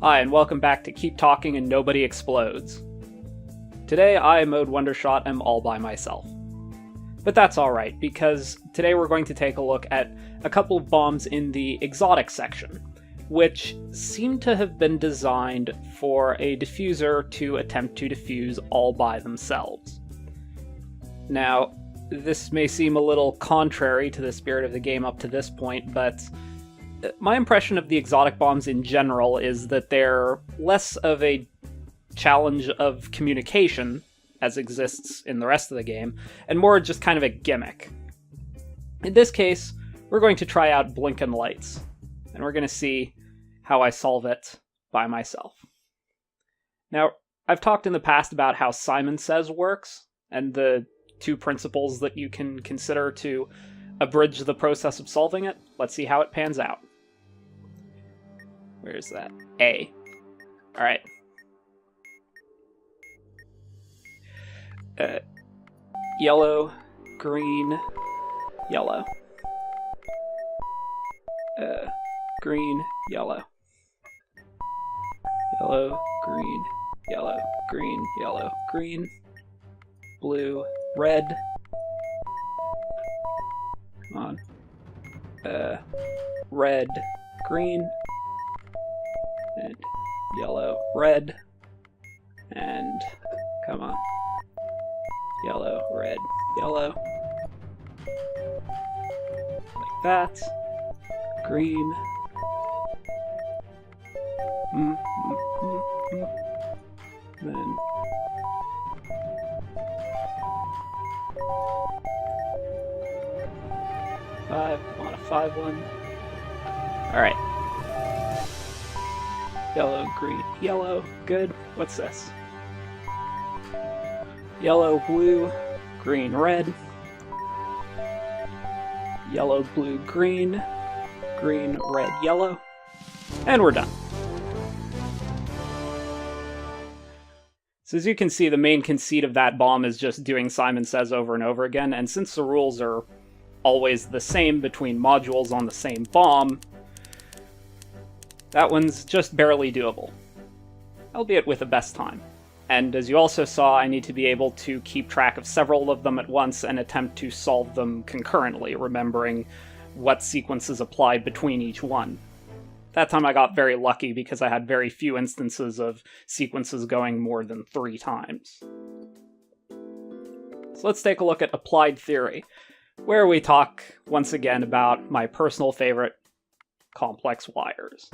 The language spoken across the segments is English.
Hi, and welcome back to Keep Talking and Nobody Explodes. Today, I, ModeWondershot, am all by myself. But that's alright, because today we're going to take a look at a couple of bombs in the exotic section, which seem to have been designed for a diffuser to attempt to defuse all by themselves. Now, this may seem a little contrary to the spirit of the game up to this point, but my impression of the exotic bombs in general is that they're less of a challenge of communication, as exists in the rest of the game, and more just kind of a gimmick. In this case, we're going to try out blinking lights, and we're going to see how I solve it by myself. Now, I've talked in the past about how Simon Says works, and the two principles that you can consider to abridge the process of solving it. Let's see how it pans out. Where's that? A. Alright. Yellow, green, yellow. Green, yellow. Yellow, green, yellow, green, yellow, green. Blue, red. Come on. Red, green. And yellow, red. And come on. Yellow, red, yellow. Like that. Green. Then five on a 5-1. Alright. Yellow, green, yellow. Good. What's this? Yellow, blue, green, red. Yellow, blue, green. Green, red, yellow. And we're done. So as you can see, the main conceit of that bomb is just doing Simon Says over and over again, and since the rules are always the same between modules on the same bomb, that one's just barely doable, albeit with the best time. And as you also saw, I need to be able to keep track of several of them at once and attempt to solve them concurrently, remembering what sequences applied between each one. That time I got very lucky because I had very few instances of sequences going more than 3 times. So let's take a look at Applied Theory, where we talk once again about my personal favorite, complex wires.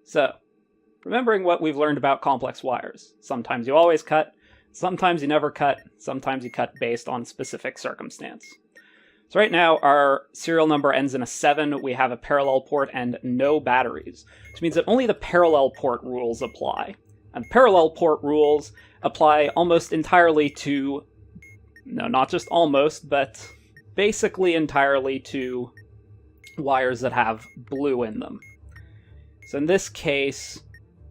So, remembering what we've learned about complex wires. Sometimes you always cut, sometimes you never cut, sometimes you cut based on specific circumstance. So right now, our serial number ends in a 7, we have a parallel port and no batteries, which means that only the parallel port rules apply. And parallel port rules apply almost entirely to, no, not just almost, but basically entirely to wires that have blue in them. So in this case,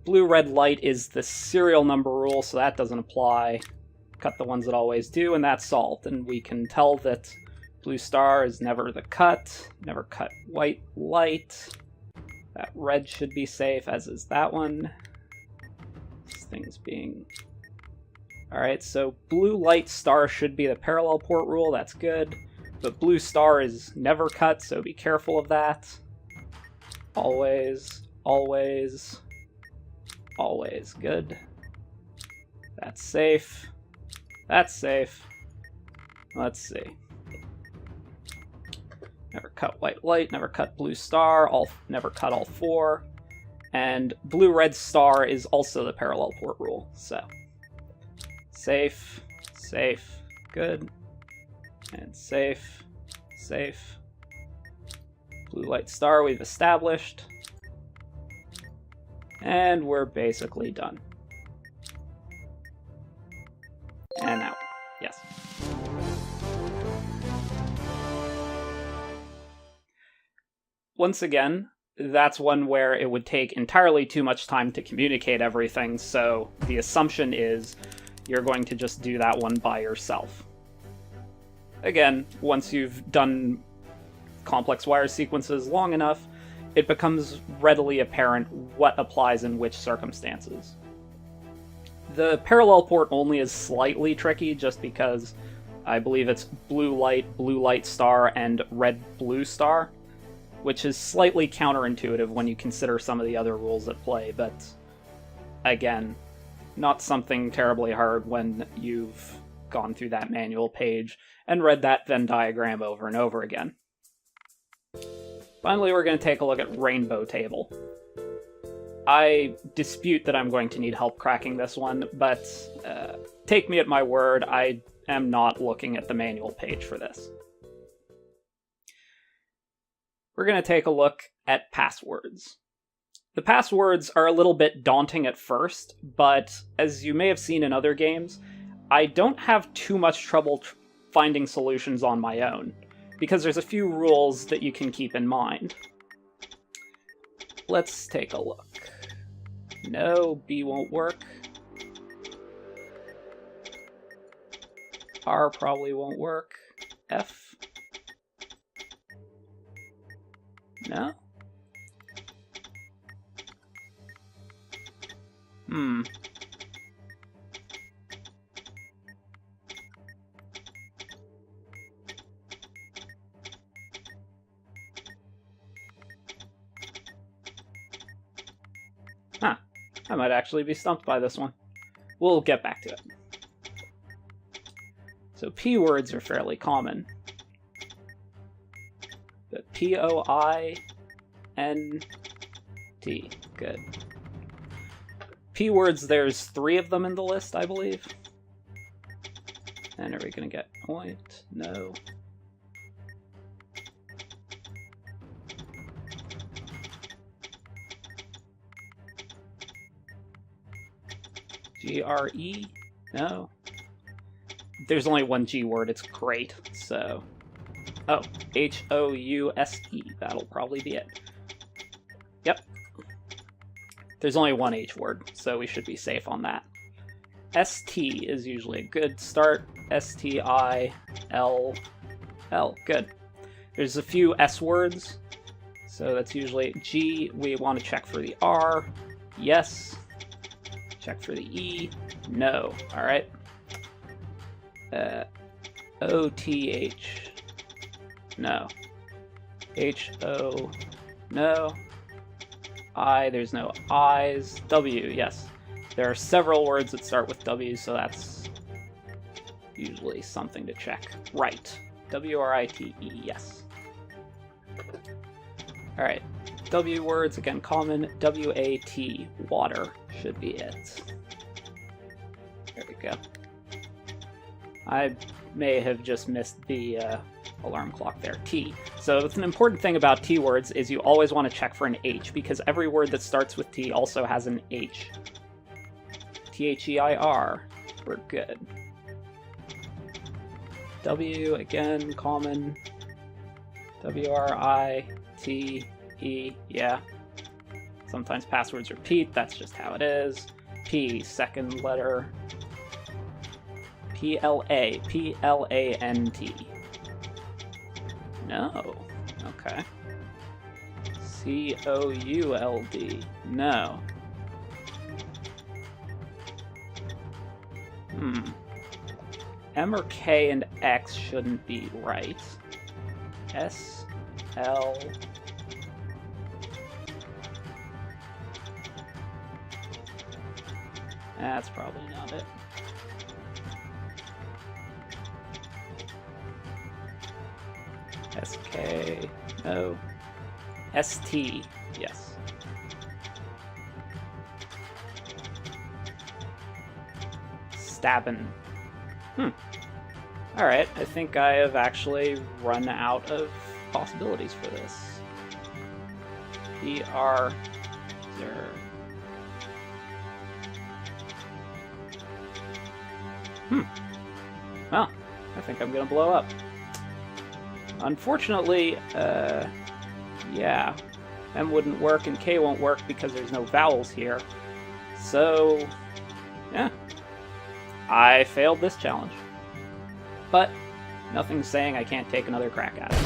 blue-red light is the serial number rule, so that doesn't apply. Cut the ones that always do, and that's solved. And we can tell that blue star is never the cut, never cut white light. That red should be safe, as is that one. This thing's being... Alright, so blue light star should be the parallel port rule, that's good. But blue star is never cut, so be careful of that. Always, always, always good. That's safe. That's safe. Let's see. Never cut white light, never cut blue star, never cut all 4. And blue-red star is also the parallel port rule, so. Safe, safe, good. And safe, safe. Blue light star we've established. And we're basically done. And out. Yes. Once again, that's one where it would take entirely too much time to communicate everything, so the assumption is you're going to just do that one by yourself. Again, once you've done complex wire sequences long enough, it becomes readily apparent what applies in which circumstances. The parallel port only is slightly tricky just because I believe it's blue light star, and red blue star, which is slightly counterintuitive when you consider some of the other rules at play, but again, not something terribly hard when you've gone through that manual page and read that Venn diagram over and over again. Finally, we're going to take a look at rainbow table. I dispute that I'm going to need help cracking this one, but take me at my word, I am not looking at the manual page for this. We're going to take a look at passwords. The passwords are a little bit daunting at first, but as you may have seen in other games, I don't have too much trouble finding solutions on my own, because there's a few rules that you can keep in mind. Let's take a look. No, B won't work. R probably won't work. F? No? Huh. I might actually be stumped by this one. We'll get back to it. So P words are fairly common. But P-O-I-N-T. Good. P words, there's 3 of them in the list, I believe. And are we going to get point? No. G-R-E? No. There's only one G word, it's great, so... Oh, H-O-U-S-E, that'll probably be it. Yep. There's only one H word, so we should be safe on that. S-T is usually a good start. S-T-I-L-L, good. There's a few S words, so that's usually G. We want to check for the R. Yes. Check for the E. No. Alright. O-T-H. No. H-O. No. I. There's no I's. W. Yes. There are several words that start with W, so that's usually something to check. Right. W-R-I-T-E. Yes. Alright. W words, again common. W-A-T. Water should be it. There we go. I may have just missed the alarm clock there. T. So it's an important thing about T words is you always want to check for an H, because every word that starts with T also has an H. T-H-E-I-R. We're good. W, again, common. W-R-I-T-E. Yeah. Sometimes passwords repeat, that's just how it is. P, second letter. P-L-A. P-L-A-N-T. No. Okay. C-O-U-L-D. No. M or K and X shouldn't be right. S, L... That's probably not it. S-K... No. S-T. Yes. Stabbin'. Alright, I think I have actually run out of possibilities for this. P-R... Well, I think I'm gonna blow up. Unfortunately, yeah, M wouldn't work and K won't work because there's no vowels here. So, yeah. I failed this challenge. But nothing's saying I can't take another crack at it.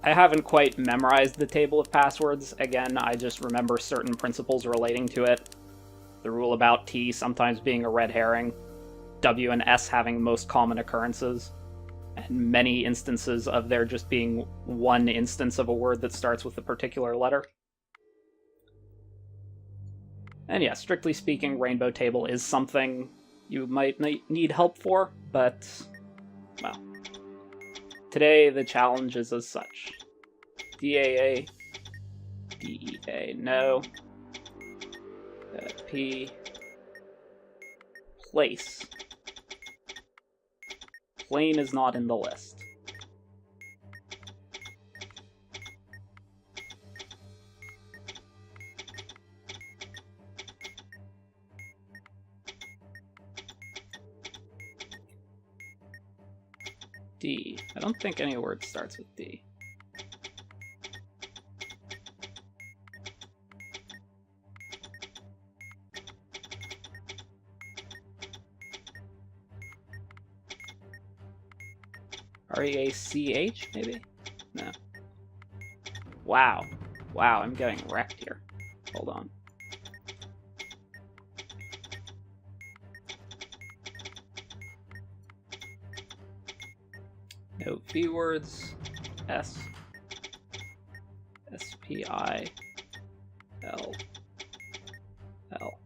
I haven't quite memorized the table of passwords. Again, I just remember certain principles relating to it. The rule about T sometimes being a red herring, W and S having most common occurrences, and many instances of there just being one instance of a word that starts with a particular letter. And yeah, strictly speaking, Rainbow Table is something you might need help for, but, well, today the challenge is as such. DAA, DEA, no. P, place. Plane is not in the list. D. I don't think any word starts with D. R-E-A-C-H, maybe? No. Wow. Wow, I'm getting wrecked here. Hold on. No V words. S. S-P-I-L. L.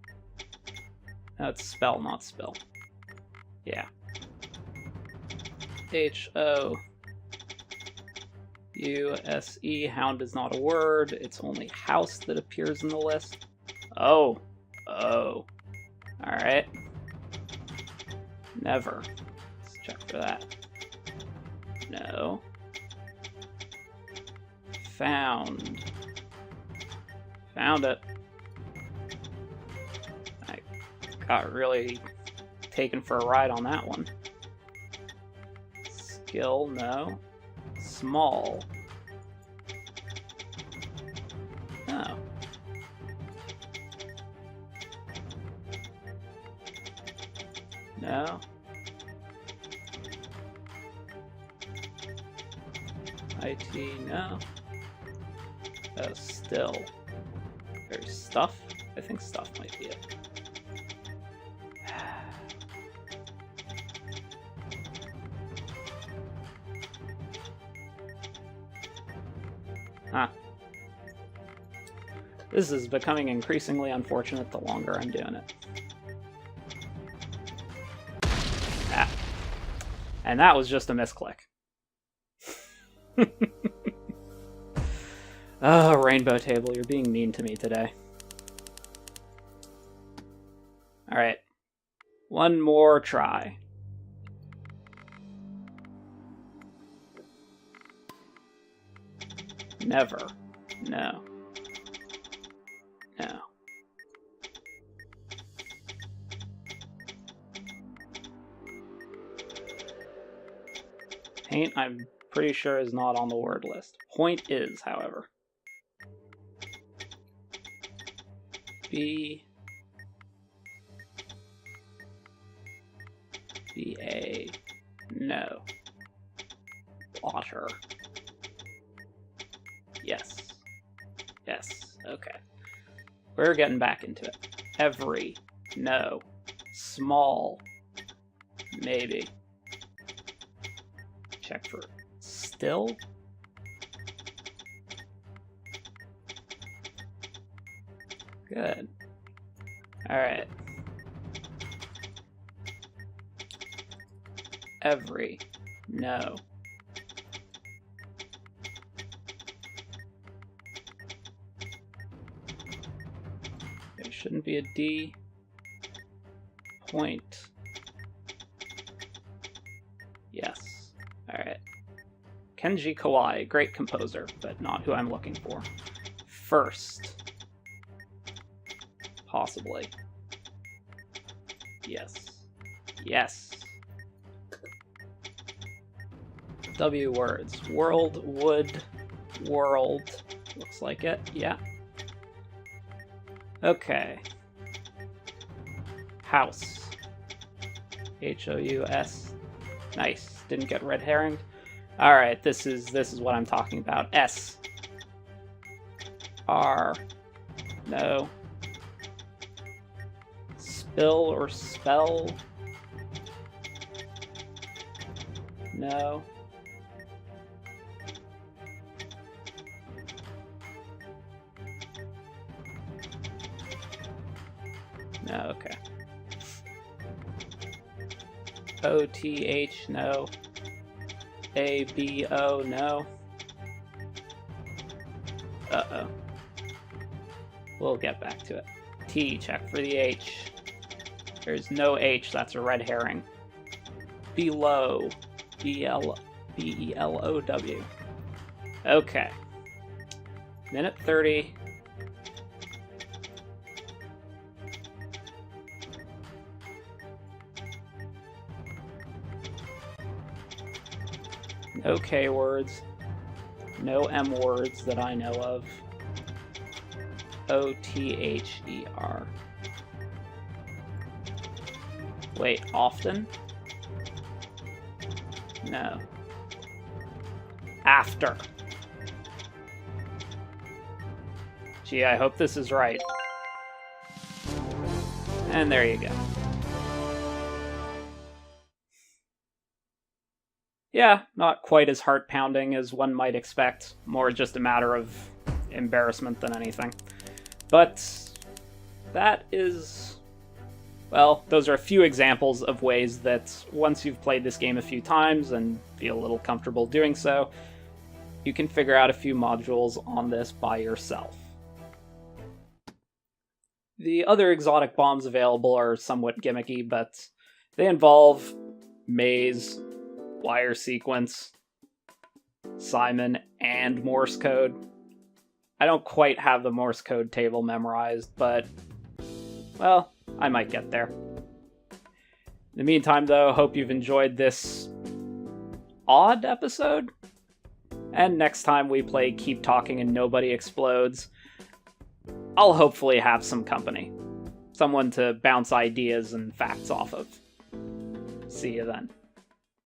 No, it's spell, not spill. Yeah. H-O-U-S-E. Hound is not a word. It's only house that appears in the list. Oh. Oh. Alright. Never. Let's check for that. No. Found. Found it. I got really taken for a ride on that one. Skill, no. Small. No. No. IT, no. Oh, still. There's stuff? I think stuff might be it. Huh. This is becoming increasingly unfortunate the longer I'm doing it. Ah. And that was just a misclick. Oh, Rainbow Table, you're being mean to me today. Alright. One more try. Never. No. No. Paint, I'm pretty sure, is not on the word list. Point is, however. B. B-A. No. Water. Yes. Yes. Okay. We're getting back into it. Every. No. Small. Maybe. Check for still. Good. Alright. Every. No. There shouldn't be a D. Point. Yes. Alright. Kenji Kawai, great composer, but not who I'm looking for. First. Possibly. Yes. Yes. W words. World, wood, world. Looks like it. Yeah. Okay. House. H-O-U-S. Nice. Didn't get red herringed. Alright, this is what I'm talking about. S. R. No. Spill or spell? No. No, okay. O-T-H, no. A-B-O, no. Uh-oh. We'll get back to it. T, check for the H. There's no H, that's a red herring. Below. B-E-L-O-W. Okay. Minute 30. No K words. No M words that I know of. O-T-H-E-R. Wait, often? No. After. Gee, I hope this is right. And there you go. Yeah, not quite as heart-pounding as one might expect. More just a matter of embarrassment than anything. But that is... well, those are a few examples of ways that once you've played this game a few times and feel a little comfortable doing so, you can figure out a few modules on this by yourself. The other exotic bombs available are somewhat gimmicky, but they involve maze, wire sequence, Simon, and Morse code. I don't quite have the Morse code table memorized, but, well, I might get there. In the meantime, though, hope you've enjoyed this odd episode. And next time we play Keep Talking and Nobody Explodes, I'll hopefully have some company. Someone to bounce ideas and facts off of. See you then.